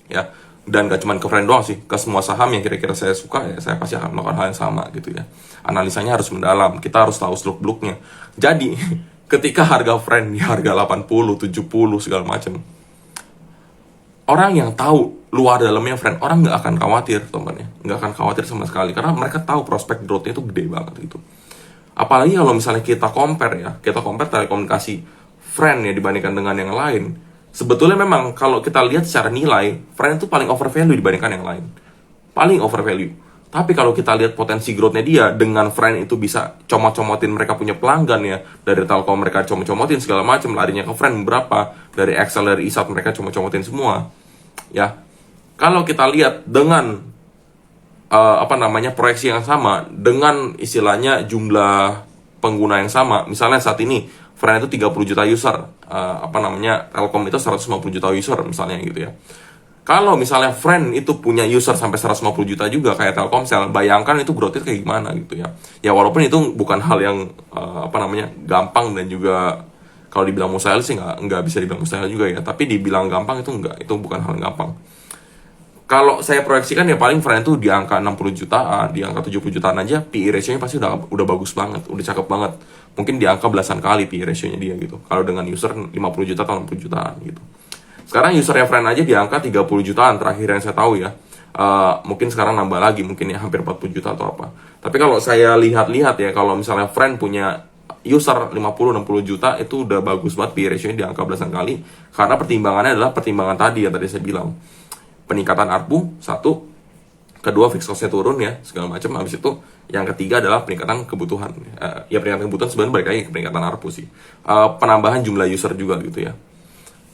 ya. Dan gak cuma ke friend doang sih, ke semua saham yang kira-kira saya suka ya saya pasti akan melakukan hal yang sama gitu ya. Analisanya harus mendalam, kita harus tahu seluk-beluknya. Jadi ketika harga friend di harga 80, 70 segala macam, orang yang tahu luar dalamnya friend, orang nggak akan khawatir teman-teman ya, nggak akan khawatir sama sekali karena mereka tahu prospek growth-nya itu gede banget gitu. Apalagi kalau misalnya kita compare telekomunikasi friend ya dibandingkan dengan yang lain. Sebetulnya memang kalau kita lihat secara nilai, friend itu paling overvalue dibandingkan yang lain. Paling overvalue. Tapi kalau kita lihat potensi growth-nya dia, dengan friend itu bisa comot-comotin mereka punya pelanggan ya. Dari Telkom mereka comot-comotin segala macam, larinya ke friend berapa. Dari Excel, dari ISAT mereka comot-comotin semua. Ya, kalau kita lihat dengan proyeksi yang sama, dengan istilahnya jumlah pengguna yang sama, misalnya saat ini friend itu 30 juta user, Telkom itu 150 juta user misalnya gitu ya. Kalau misalnya friend itu punya user sampai 150 juta juga kayak Telkomsel, bayangkan itu growth-nya kayak gimana gitu ya. Ya walaupun itu bukan hal yang gampang, dan juga kalau dibilang mustahil sih nggak bisa dibilang mustahil juga ya. Tapi dibilang gampang itu bukan hal yang gampang. Kalau saya proyeksikan ya paling friend itu di angka 60 jutaan, di angka 70 jutaan aja PE ratio-nya pasti udah bagus banget, udah cakep banget. Mungkin di angka belasan kali PE ratio-nya dia gitu. Kalau dengan user 50 juta atau 60 jutaan gitu. Sekarang usernya friend aja di angka 30 jutaan terakhir yang saya tahu ya. Mungkin sekarang nambah lagi, mungkin ya hampir 40 juta atau apa. Tapi kalau saya lihat-lihat ya, kalau misalnya friend punya user 50-60 juta itu udah bagus banget PE ratio-nya di angka belasan kali. Karena pertimbangannya adalah pertimbangan tadi yang tadi saya bilang. Peningkatan ARPU, satu. Kedua, fixed cost-nya turun ya, segala macam. Habis itu, yang ketiga adalah peningkatan kebutuhan. Peningkatan kebutuhan sebenarnya balik lagi ke peningkatan ARPU sih. Penambahan jumlah user juga gitu ya.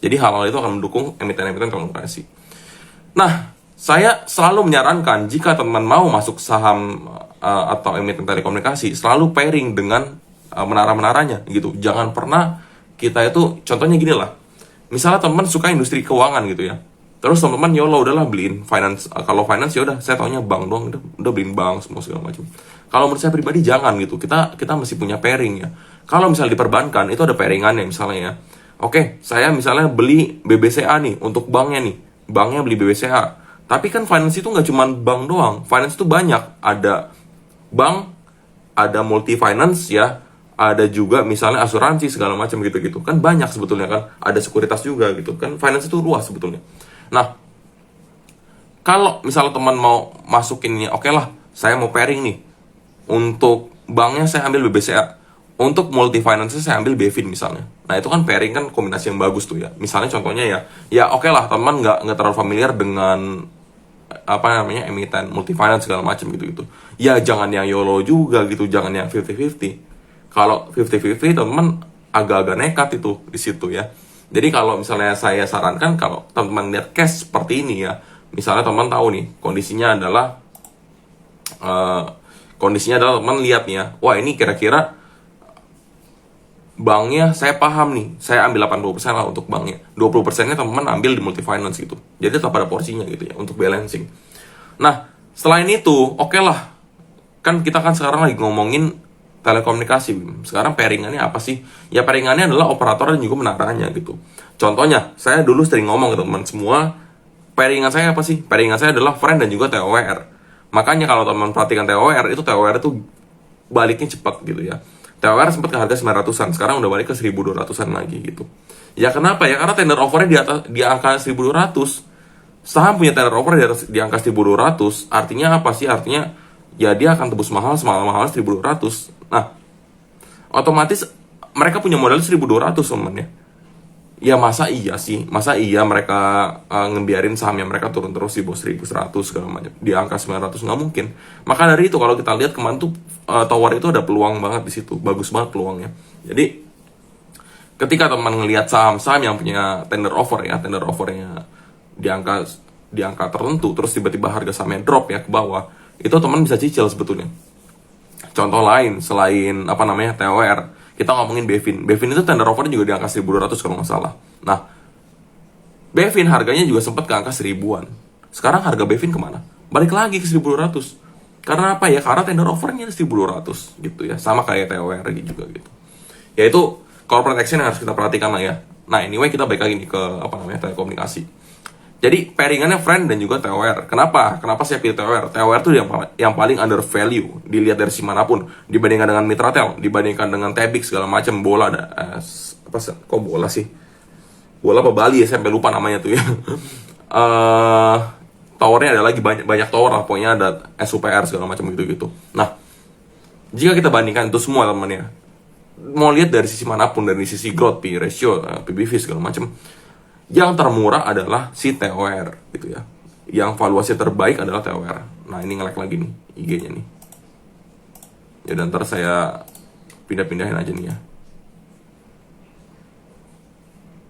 Jadi hal-hal itu akan mendukung emiten-emiten telekomunikasi. Nah, saya selalu menyarankan jika teman mau masuk saham atau emiten telekomunikasi, selalu pairing dengan menara-menaranya gitu. Jangan pernah kita itu, contohnya gini lah. Misalnya teman suka industri keuangan gitu ya. Terus teman-teman YOLO udahlah beliin finance. Kalau finance ya udah saya taunya bank doang, udah beliin bank semua segala macam. Kalau menurut saya pribadi jangan gitu. Kita mesti punya pairing ya. Kalau misalnya di perbankan itu ada pairingannya misalnya ya. Oke, saya misalnya beli BBCA nih untuk banknya nih. Banknya beli BBCA. Tapi kan finance itu nggak cuma bank doang. Finance itu banyak. Ada bank, ada multi finance ya. Ada juga misalnya asuransi segala macam gitu-gitu. Kan banyak sebetulnya kan. Ada sekuritas juga gitu kan. Finance itu luas sebetulnya. Nah, kalau misalnya teman mau masukinnya, oke lah, saya mau pairing nih. Untuk banknya saya ambil BBCA. Untuk multi finance saya ambil BEFIN misalnya. Nah, itu kan pairing kan kombinasi yang bagus tuh ya. Misalnya contohnya ya oke lah, teman nggak terlalu familiar dengan emiten multi finance segala macam gitu-gitu. Ya jangan yang YOLO juga gitu, jangan yang 50-50. Kalau 50-50 teman agak-agak nekat itu di situ ya. Jadi kalau misalnya saya sarankan, kalau teman-teman lihat cash seperti ini ya, misalnya teman tahu nih kondisinya adalah teman lihat nih ya, wah ini kira-kira banknya saya paham nih, saya ambil 80% lah untuk banknya, 20%-nya teman-teman ambil di multi finance gitu. Jadi tetap ada porsinya gitu ya untuk balancing. Nah, selain itu, oke lah, kan kita kan sekarang lagi ngomongin telekomunikasi. Sekarang pairingannya apa sih? Ya pairingannya adalah operator dan juga menaranya gitu. Contohnya, saya dulu sering ngomong ke teman semua, pairingan saya apa sih? Pairingan saya adalah friend dan juga TOWR. Makanya kalau teman perhatikan TOWR itu baliknya cepat gitu ya. TOWR sempat ke harga 900-an, sekarang udah balik ke 1.200-an lagi gitu. Ya kenapa ya? Karena tender offernya di angka 1.200. Saham punya tender offer di angka 1.200, artinya apa sih? Artinya ya dia akan tebus mahal semahal-mahal 1.200. Nah, otomatis mereka punya modal 1.200 teman ya. Ya masa iya mereka ngebiarin sahamnya mereka turun terus di bawah 1.100 segala macam di angka 900, nggak mungkin. Maka dari itu kalau kita lihat kemarin tuh Tower itu ada peluang banget di situ, bagus banget peluangnya. Jadi ketika teman ngelihat saham-saham yang punya tender offernya di angka tertentu, terus tiba-tiba harga sahamnya drop ya ke bawah, itu teman bisa cicil sebetulnya. Contoh lain selain TOR, kita ngomongin BEFIN. BEFIN itu tender offer juga di angka 1.200 kalau nggak salah. Nah, BEFIN harganya juga sempat ke angka 1.000-an. Sekarang harga BEFIN kemana? Balik lagi ke 1.200. Karena apa ya? Karena tender offernya 1.200 gitu ya. Sama kayak TOR juga gitu. Ya itu corporate action yang harus kita perhatikan lah ya. Nah, anyway kita balik lagi nih ke telekomunikasi. Jadi pairingannya friend dan juga TOR. Kenapa? Kenapa saya pilih TOR? TOR itu yang paling under value dilihat dari si manapun, dibandingkan dengan Mitratel, dibandingkan dengan Tebik segala macam. Bola ada kok bola sih? Bola apa Bali ya, saya sampai lupa namanya tuh ya. Towernya ada lagi, banyak tower lah, pokoknya ada SUPR segala macam gitu-gitu. Nah, jika kita bandingkan itu semua teman-teman ya, mau lihat dari sisi manapun, dari sisi growth, P ratio, PBV segala macam, yang termurah adalah si TOR gitu ya. Yang valuasi terbaik adalah TOR. Nah, ini nge-lag lagi nih IG-nya nih. Ya, dan ntar saya pindah-pindahin aja nih ya.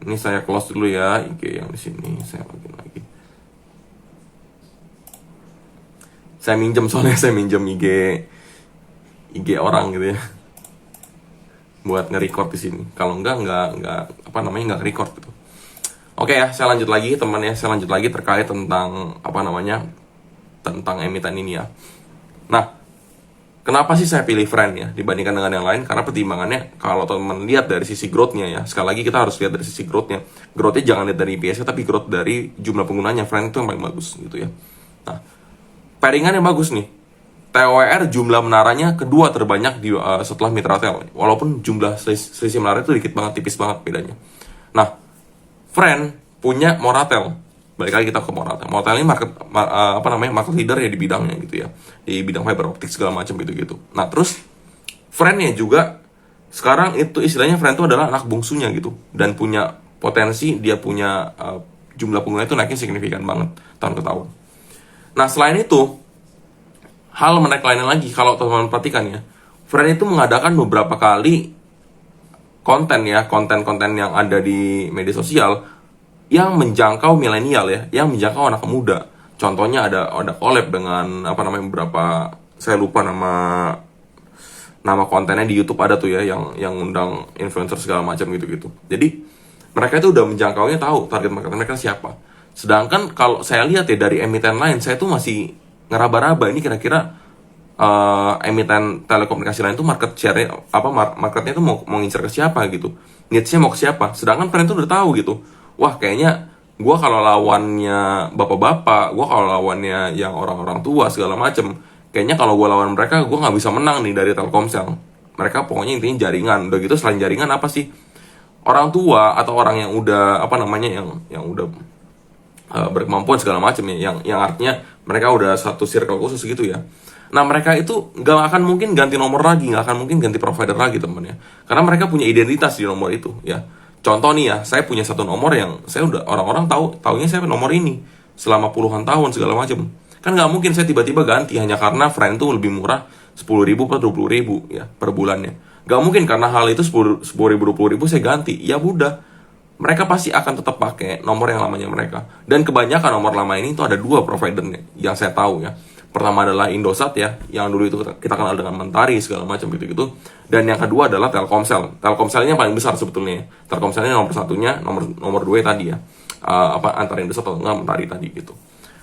Ini saya close dulu ya IG yang di sini, saya login lagi. Saya minjem, soalnya saya minjem IG orang gitu ya, buat nge-record di sini. Kalau enggak nggak record gitu. Oke ya, saya lanjut lagi teman ya. Saya lanjut lagi terkait tentang tentang emiten ini ya. Nah, kenapa sih saya pilih friend ya dibandingkan dengan yang lain? Karena pertimbangannya, kalau teman lihat dari sisi growth-nya ya, sekali lagi kita harus lihat dari sisi growth-nya. Growth-nya jangan lihat dari IPS, tapi growth dari jumlah penggunanya. Friend itu yang paling bagus gitu ya. Nah, pairingan yang bagus nih. TOR jumlah menaranya kedua terbanyak setelah Mitratel. Walaupun jumlah selisih menara itu dikit banget, tipis banget bedanya. Nah, Friend punya Moratel. Balik lagi kita ke Moratel. Moratel ini market leader ya di bidangnya gitu ya. Di bidang fiber optik segala macam gitu-gitu. Nah, terus Friend-nya juga sekarang itu istilahnya Friend itu adalah anak bungsunya gitu, dan punya potensi, dia punya jumlah pengguna itu naiknya signifikan banget tahun ke tahun. Nah, selain itu, hal menarik lainnya lagi kalau teman-teman perhatikan ya, Friend itu mengadakan beberapa kali konten yang ada di media sosial yang menjangkau milenial ya, yang menjangkau anak muda. Contohnya ada collab dengan beberapa, saya lupa nama kontennya di YouTube, ada tuh ya yang undang influencer segala macam gitu-gitu. Jadi mereka itu udah menjangkaunya, tahu target market mereka siapa. Sedangkan kalau saya lihat ya dari emiten lain, saya tuh masih ngeraba-raba ini kira-kira emiten telekomunikasi lain tuh market share marketnya tuh mau ngincer ke siapa gitu, niche-nya mau ke siapa. Sedangkan Friend tuh udah tahu gitu, wah kayaknya gue kalau lawannya bapak-bapak, gue kalau lawannya yang orang-orang tua segala macem, kayaknya kalau gue lawan mereka gue nggak bisa menang nih dari Telkomsel. Mereka pokoknya intinya jaringan. Udah gitu selain jaringan apa sih, orang tua atau orang yang udah yang udah berkemampuan segala macam ya, yang artinya mereka udah satu circle khusus gitu ya. Nah, mereka itu gak akan mungkin ganti nomor lagi, gak akan mungkin ganti provider lagi temen ya, karena mereka punya identitas di nomor itu ya. Contoh nih ya, saya punya satu nomor yang saya udah orang-orang taunya saya nomor ini selama puluhan tahun segala macam. Kan gak mungkin saya tiba-tiba ganti hanya karena Friend itu lebih murah 10.000 atau 20.000 ya per bulannya. Gak mungkin karena hal itu 10.000 20.000 saya ganti. Ya udah, mereka pasti akan tetap pakai nomor yang lamanya mereka. Dan kebanyakan nomor lama ini itu ada dua providernya yang saya tahu ya. Pertama adalah Indosat ya, yang dulu itu kita kenal dengan Mentari segala macam gitu-gitu. Dan yang kedua adalah Telkomsel. Telkomselnya paling besar sebetulnya. Telkomselnya nomor satunya, nomor dua tadi ya. Antara Indosat atau enggak Mentari tadi gitu.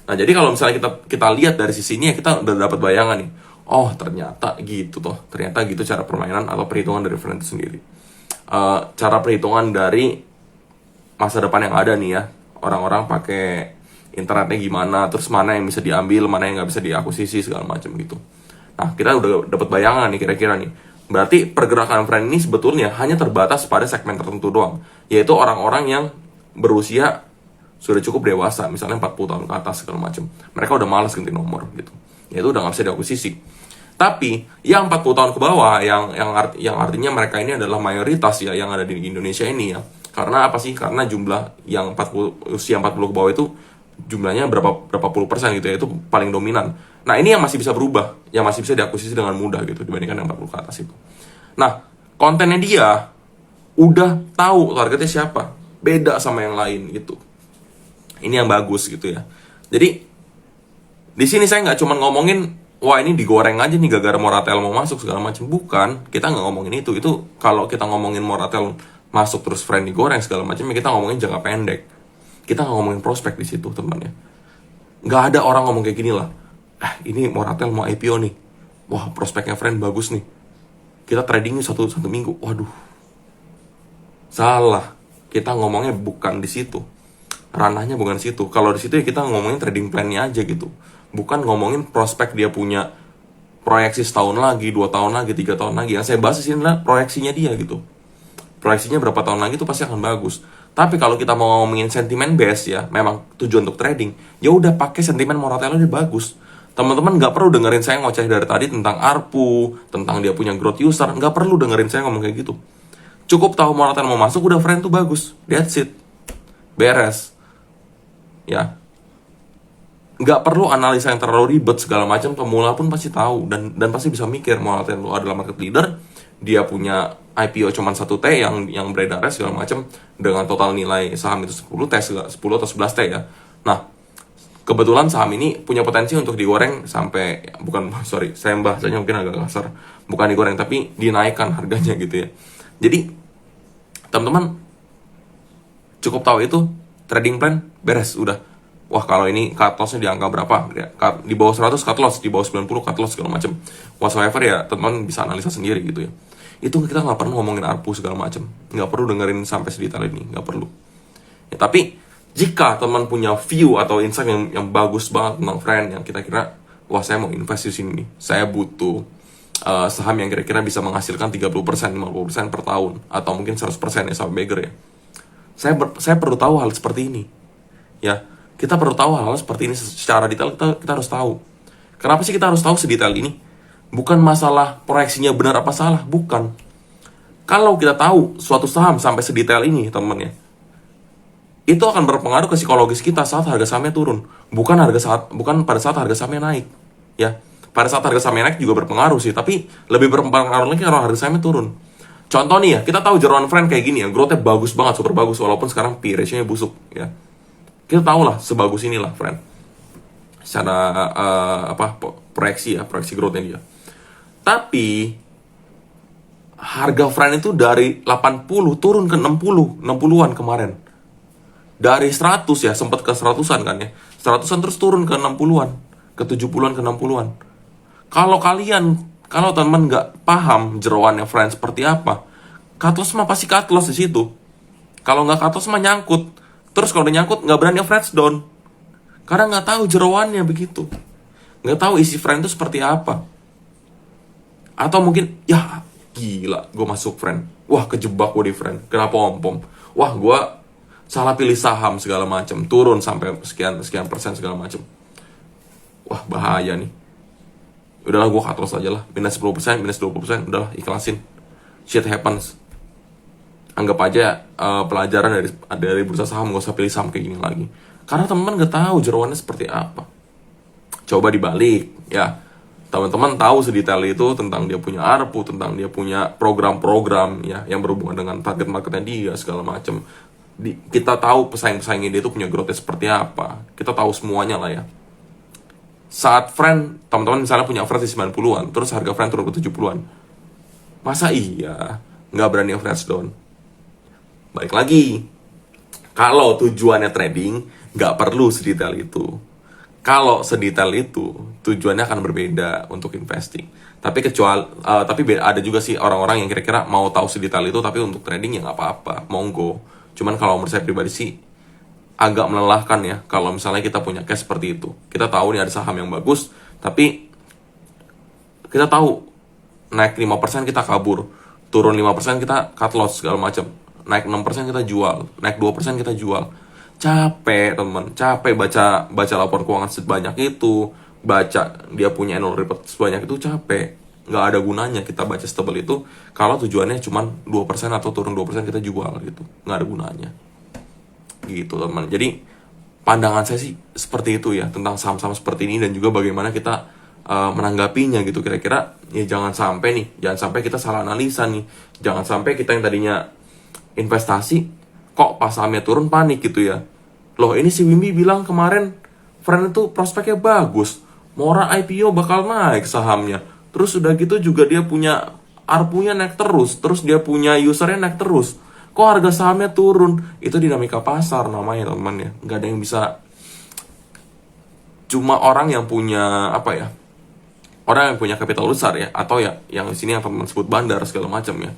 Nah, jadi kalau misalnya kita lihat dari sisi ini ya, kita udah dapat bayangan nih. Oh, ternyata gitu toh. Ternyata gitu cara permainan atau perhitungan dari Friend itu sendiri. Cara perhitungan dari masa depan yang ada nih ya. Orang-orang pakai internetnya gimana, terus mana yang bisa diambil, mana yang nggak bisa diakuisisi segala macam gitu. Nah, kita udah dapat bayangan nih kira-kira nih. Berarti pergerakan Friend ini sebetulnya hanya terbatas pada segmen tertentu doang, yaitu orang-orang yang berusia sudah cukup dewasa, misalnya 40 tahun ke atas segala macam. Mereka udah malas ganti nomor gitu. Ya itu udah nggak bisa diakuisisi. Tapi yang 40 tahun ke bawah, yang artinya mereka ini adalah mayoritas ya yang ada di Indonesia ini ya. Karena apa sih? Karena jumlah yang usia 40 ke bawah itu jumlahnya berapa puluh persen gitu ya, itu paling dominan. Nah, ini yang masih bisa berubah, yang masih bisa diakuisisi dengan mudah gitu dibandingkan yang 40 ke atas itu. Nah, kontennya dia udah tahu targetnya siapa, beda sama yang lain gitu. Ini yang bagus gitu ya. Jadi di sini saya nggak cuma ngomongin wah ini digoreng aja nih gara-gara Moratel mau masuk segala macam. Bukan, kita nggak ngomongin itu. Itu kalau kita ngomongin Moratel masuk terus Friend digoreng segala macam, kita ngomongin jangka pendek. Kita nggak ngomongin prospek di situ teman ya. Nggak ada orang ngomong kayak gini lah. Ini Moratel mau IPO nih. Wah, prospeknya Friend bagus nih. Kita tradingnya satu minggu. Waduh, salah. Kita ngomongnya bukan di situ. ranahnya bukan situ. Kalau di situ ya kita ngomongin trading plan-nya aja gitu, bukan ngomongin prospek dia punya proyeksi setahun lagi, 2 tahun lagi, 3 tahun lagi. Yang saya bahas di sini adalah proyeksinya dia gitu. Proyeksinya berapa tahun lagi itu pasti akan bagus. Tapi kalau kita mau ngomongin sentimen base ya, memang tujuan untuk trading, ya udah pakai sentimen Moratello ini bagus. Teman-teman nggak perlu dengerin saya ngoceh dari tadi tentang ARPU, tentang dia punya growth user, nggak perlu dengerin saya ngomong kayak gitu. Cukup tahu Moratello mau masuk, udah friend tuh bagus. That's it. Beres. Ya, nggak perlu analisa yang terlalu ribet segala macam. Pemula pun pasti tahu dan pasti bisa mikir Moratello adalah market leader, dia punya IPO cuma 1 T yang beredar segala macam dengan total nilai saham itu 10 T, 10 atau 11 T ya. Nah, kebetulan saham ini punya potensi untuk digoreng sampai, bukan, sorry, saya bahasanya mungkin agak kasar, bukan digoreng tapi dinaikkan harganya gitu ya. Jadi teman-teman cukup tahu itu, trading plan beres udah. Wah, kalau ini cut loss-nya di angka berapa? Di bawah 100 cut loss, di bawah 90 cut loss segala macam. Whatsoever ya, teman-teman bisa analisa sendiri gitu ya. Itu kita nggak perlu ngomongin ARPU segala macam. Nggak perlu dengerin sampai sedetail ini, nggak perlu. Ya, tapi jika teman punya view atau insight yang bagus banget tentang friend, yang kita kira, wah saya mau invest di sini nih. Saya butuh saham yang kira-kira bisa menghasilkan 30%, 50% per tahun. Atau mungkin 100% ya, sampai beggar ya. Saya perlu tahu hal seperti ini. Ya, kita perlu tahu hal-hal seperti ini secara detail. Kita harus tahu. Kenapa sih kita harus tahu sedetail ini? Bukan masalah proyeksinya benar apa salah, bukan. Kalau kita tahu suatu saham sampai sedetail ini, teman ya, itu akan berpengaruh ke psikologis kita saat harga sahamnya turun. Bukan pada saat harga sahamnya naik. Ya, pada saat harga sahamnya naik juga berpengaruh sih, tapi lebih berpengaruh lagi kalau harga sahamnya turun. Contoh nih ya, kita tahu jeroan friend kayak gini ya, growth-nya bagus banget, super bagus, walaupun sekarang P ratio-nya busuk ya. Kita tahu lah sebagus inilah friend. Secara proyeksi growth-nya dia. Tapi harga friend itu dari 80 turun ke 60-an kemarin. Dari 100 ya, sempat ke 100-an kan ya. 100-an terus turun ke 60-an, ke 70-an, ke 60-an. Kalau teman nggak paham jeroannya friend seperti apa, cut loss mah pasti cut loss di situ. Kalau nggak cut loss mah nyangkut. Terus kalau udah nyangkut nggak berani friends down. Karena nggak tahu jeroannya begitu. Nggak tahu isi friend itu seperti apa. Atau mungkin, ya gila, gue masuk friend. Wah, kejebak gue di friend. Kenapa om-pom? Wah, gue salah pilih saham segala macam. Turun sampai sekian persen segala macam. Wah, bahaya nih. Udahlah, gue cut loss aja lah. Minus 10%, minus 20%. Udahlah, ikhlasin. Shit happens. Anggap aja pelajaran dari bursa saham. Gak usah pilih saham kayak gini lagi. Karena teman-teman gak tahu jeroannya seperti apa. Coba dibalik ya. Teman-teman tahu sedetail itu tentang dia punya ARPU, tentang dia punya program-program ya yang berhubungan dengan target marketnya dia segala macam. Kita tahu pesaing-pesaingnya dia itu punya growth seperti apa. Kita tahu semuanya lah ya. Saat friend, teman-teman misalnya punya average di 90-an, terus harga friend turun ke 70-an. Masa iya nggak berani average down? Balik lagi, kalau tujuannya trading, nggak perlu sedetail itu. Kalau sedetail itu, tujuannya akan berbeda untuk investing. Tapi ada juga sih orang-orang yang kira-kira mau tahu sedetail itu, tapi untuk trading ya nggak apa-apa, monggo. Cuman kalau menurut saya pribadi sih, agak melelahkan ya, kalau misalnya kita punya cash seperti itu. Kita tahu nih ada saham yang bagus, tapi kita tahu naik 5% kita kabur, turun 5% kita cut loss segala macam, naik 6% kita jual, naik 2% kita jual. Capek teman, capek baca laporan keuangan sebanyak itu, baca dia punya annual report sebanyak itu, capek. Nggak ada gunanya kita baca setebal itu kalau tujuannya cuma 2% atau turun 2% kita jual gitu. Nggak ada gunanya gitu teman. Jadi pandangan saya sih seperti itu ya tentang saham-saham seperti ini, dan juga bagaimana kita menanggapinya gitu. Kira-kira ya jangan sampai kita salah analisa nih. Jangan sampai kita yang tadinya investasi kok pas sahamnya turun panik gitu ya. Loh, ini si Wimby bilang kemarin friend itu prospeknya bagus, Mora IPO bakal naik sahamnya. Terus udah gitu juga dia punya ARPU-nya naik terus dia punya usernya naik terus. Kok harga sahamnya turun? Itu dinamika pasar namanya teman ya. Nggak ada yang bisa. Cuma orang yang punya orang yang punya kapital besar ya, atau ya yang di sini yang teman sebut bandar segala macam ya,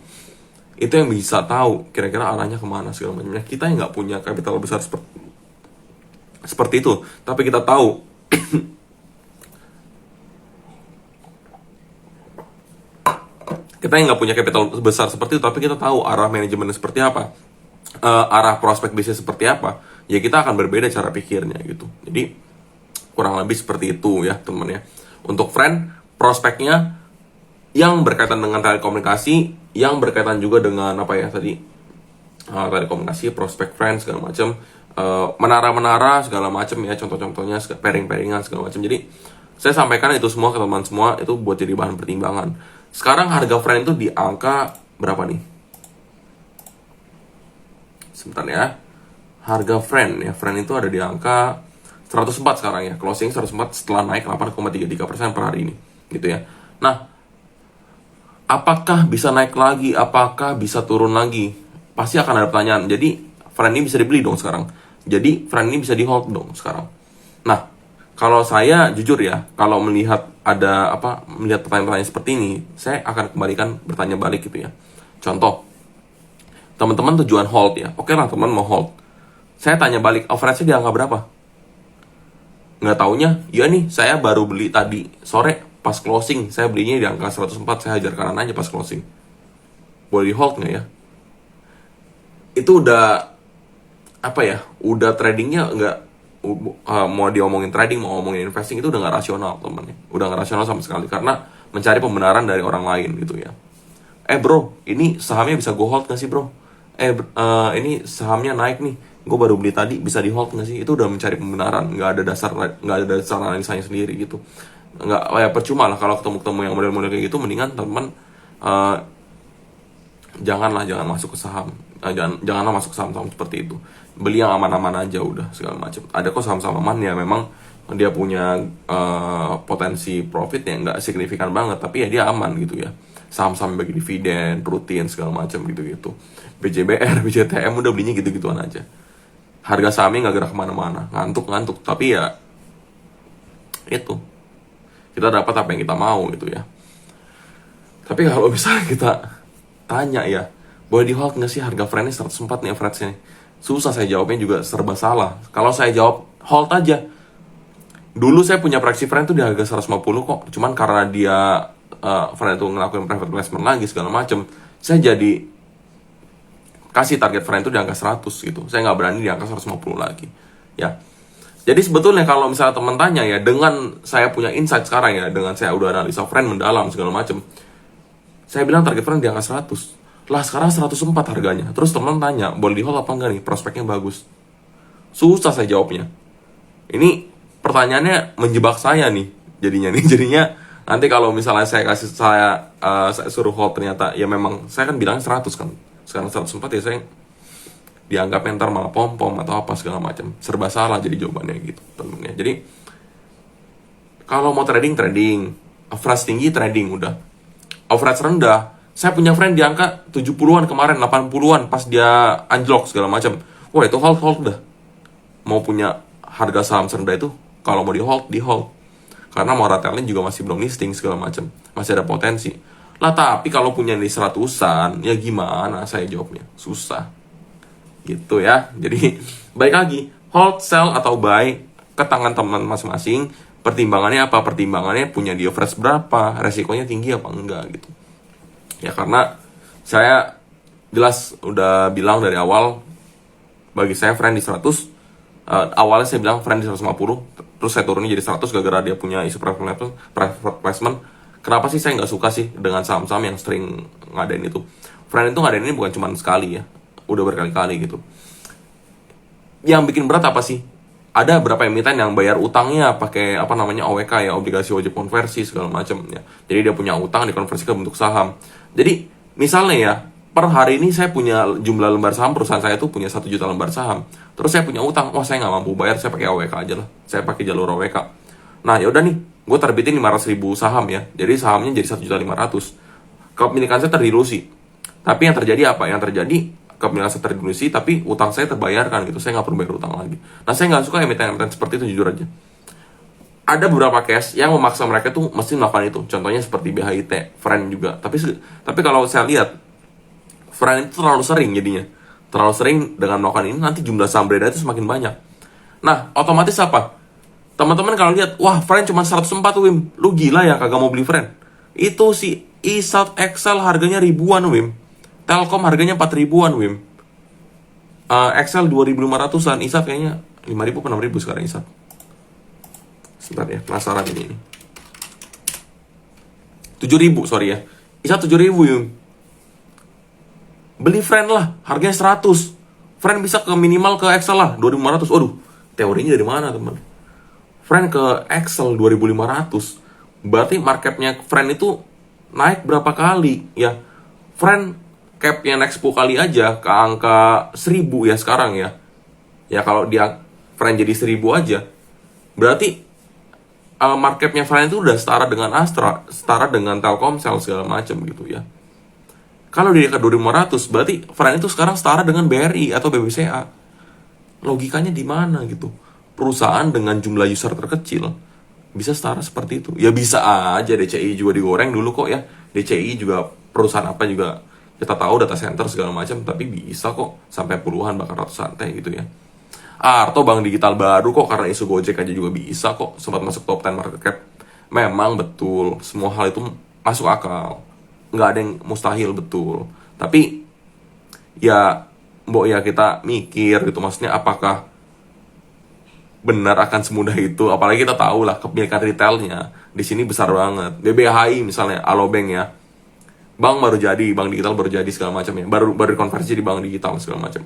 itu yang bisa tahu kira-kira arahnya kemana segala macamnya. Kita yang nggak punya kapital besar seperti itu. Tapi kita tahu kita yang nggak punya capital besar seperti itu, tapi kita tahu arah manajemen seperti apa, arah prospek bisnis seperti apa, ya kita akan berbeda cara pikirnya gitu. Jadi kurang lebih seperti itu ya teman ya. Untuk friend, prospeknya yang berkaitan dengan telekomunikasi, yang berkaitan juga dengan apa ya tadi, telekomunikasi, prospek friend segala macam, menara-menara segala macam ya, contoh-contohnya pairing-pairingan segala macam. Jadi saya sampaikan itu semua ke teman semua, itu buat jadi bahan pertimbangan. Sekarang harga friend itu di angka berapa nih? Sebentar ya. Harga friend ya, friend itu ada di angka 104 sekarang ya. Closing 104 setelah naik 8,33% per hari ini. Gitu ya. Nah, apakah bisa naik lagi? Apakah bisa turun lagi? Pasti akan ada pertanyaan. Jadi, friend ini bisa dibeli dong sekarang. Jadi, friend ini bisa di hold dong sekarang. Nah, kalau saya jujur ya, kalau melihat pertanyaan-pertanyaan seperti ini, saya akan kembalikan bertanya balik gitu ya. Contoh, teman-teman tujuan hold ya. Oke lah, teman mau hold. Saya tanya balik, average-nya di angka berapa? Nggak taunya, ya nih, saya baru beli tadi sore pas closing. Saya belinya di angka 104, saya hajar kanan aja pas closing. Boleh di hold nggak ya? Itu udah, udah tradingnya nggak, mau diomongin trading, mau ngomongin investing, itu udah nggak rasional temen ya. Udah nggak rasional sama sekali, karena mencari pembenaran dari orang lain gitu ya. Bro, ini sahamnya bisa gue hold nggak sih bro? Ini sahamnya naik nih, gue baru beli tadi, bisa di hold nggak sih? Itu udah mencari pembenaran, nggak ada dasar analisanya sendiri gitu. Nggak, percuma lah kalau ketemu yang model-model kayak gitu. Mendingan teman jangan masuk ke saham. Janganlah masuk ke saham-saham seperti itu. Beli yang aman-aman aja udah segala macam. Ada kok saham-saham aman ya, memang dia punya potensi profit yang nggak signifikan banget, tapi ya dia aman gitu ya. Saham-saham bagi dividen, rutin segala macam gitu-gitu. BJBR, BJTM udah belinya gitu-gituan aja. Harga sahamnya nggak gerak kemana-mana, ngantuk. Tapi ya itu, kita dapat apa yang kita mau gitu ya. Tapi kalau misalnya kita tanya ya, boleh di hold nggak sih harga friendnya 104 nih average-nya? Susah saya jawabnya, juga serba salah. Kalau saya jawab hold aja, dulu saya punya proyeksi friend tuh di harga 150 kok. Cuman karena dia friend itu ngelakuin private placement lagi segala macem, saya jadi kasih target friend itu di angka 100 gitu. Saya nggak berani di angka 150 lagi ya. Jadi sebetulnya kalau misalnya teman tanya ya, dengan saya punya insight sekarang ya, dengan saya udah analisa friend mendalam segala macem, saya bilang target friend di angka 100 lah. Sekarang 104 harganya. Terus teman tanya, boleh di hold apa enggak nih, prospeknya bagus? Susah saya jawabnya. Ini pertanyaannya menjebak saya nih jadinya nanti kalau misalnya saya suruh hold, ternyata ya memang saya kan bilang 100 kan, sekarang 104 ya, saya dianggap ntar malah pom-pom atau apa segala macam. Serba salah jadi jawabannya gitu temennya. Jadi kalau mau trading, average tinggi trading udah. Average rendah, saya punya friend di angka 70-an kemarin, 80-an pas dia anjlok segala macam. Wah, itu hold dah. Mau punya harga saham serendah itu, kalau mau di hold. Karena mau retailnya juga masih belum listing segala macam, masih ada potensi. Lah, tapi kalau punya di 100-an, ya gimana saya jawabnya? Susah. Gitu ya. Jadi, baik lagi, hold, sell, atau buy ke tangan teman masing-masing. Pertimbangannya apa? Pertimbangannya punya di average berapa? Resikonya tinggi apa enggak gitu. Ya karena saya jelas udah bilang dari awal, bagi saya friend di 100. Awalnya saya bilang friend di 150, terus saya turunin jadi 100 gara-gara dia punya isu private placement. Kenapa sih saya nggak suka sih dengan saham-saham yang sering ngadain itu? Friend itu ngadain ini bukan cuma sekali ya, udah berkali-kali gitu. Yang bikin berat apa sih? Ada beberapa emiten yang bayar utangnya pakai OWK ya, obligasi wajib konversi segala macam ya. Jadi dia punya utang dikonversi ke bentuk saham. Jadi misalnya ya, per hari ini saya punya jumlah lembar saham, perusahaan saya tuh punya 1 juta lembar saham. Terus saya punya utang, wah saya nggak mampu bayar, saya pakai OWK aja lah. Saya pakai jalur OWK. Nah yaudah nih, gue terbitin 500.000 saham ya. Jadi sahamnya jadi 1.500.000. Kepemilikan saya terdilusi. Tapi yang terjadi apa? Yang terjadi kepemilikan saya terdilusi, tapi utang saya terbayarkan gitu. Saya nggak perlu bayar utang lagi. Nah saya nggak suka emiten-emiten seperti itu, jujur aja. Ada beberapa case yang memaksa mereka tuh mesti melakukan itu. Contohnya seperti BHIT, Friend juga. Tapi kalau saya lihat, Friend itu terlalu sering jadinya. Terlalu sering dengan melakukan ini, nanti jumlah saham beredar itu semakin banyak. Nah, otomatis apa? Teman-teman kalau lihat, wah, Friend cuma 104 Wim. Lu gila ya kagak mau beli Friend. Itu si eSouth Excel harganya ribuan Wim. Telkom harganya 4 ribuan Wim. Excel 2.500-an, eSouth kayaknya 5.000 atau 6.000 sekarang eSouth. Sebentar ya, penasaran ini. 7.000, sorry ya. eSouth 7.000 Wim. Beli Friend lah, harganya 100. Friend bisa ke minimal ke Excel lah, 2.500. Waduh, teorinya dari mana teman? Friend ke Excel 2.500, berarti marketnya Friend itu naik berapa kali ya? Friend capnya naik 10 kali aja ke angka 1.000 ya sekarang ya. Ya kalau dia Friend jadi 1.000 aja, berarti marketnya Friend itu udah setara dengan Astra, setara dengan Telkomsel segala macam gitu ya. Kalau dia ke 2.500, berarti Friend itu sekarang setara dengan BRI atau BBCA. Logikanya di mana gitu? Perusahaan dengan jumlah user terkecil bisa setara seperti itu. Ya bisa aja, DCI juga digoreng dulu kok ya. DCI juga perusahaan apa juga kita tahu, data center segala macam, tapi bisa kok sampai puluhan bahkan ratusan gitu ya. Atau bank digital baru kok, karena isu Gojek aja juga bisa kok sempat masuk top 10 market cap. Memang betul, semua hal itu masuk akal. Nggak ada yang mustahil, betul. Tapi ya mbok ya kita mikir gitu, maksudnya apakah benar akan semudah itu? Apalagi kita tahu lah kepemilikan retailnya di sini besar banget. BBHI misalnya, Alobank ya, bank baru jadi, bank digital baru jadi segala macam ya, baru konversi di bank digital segala macam.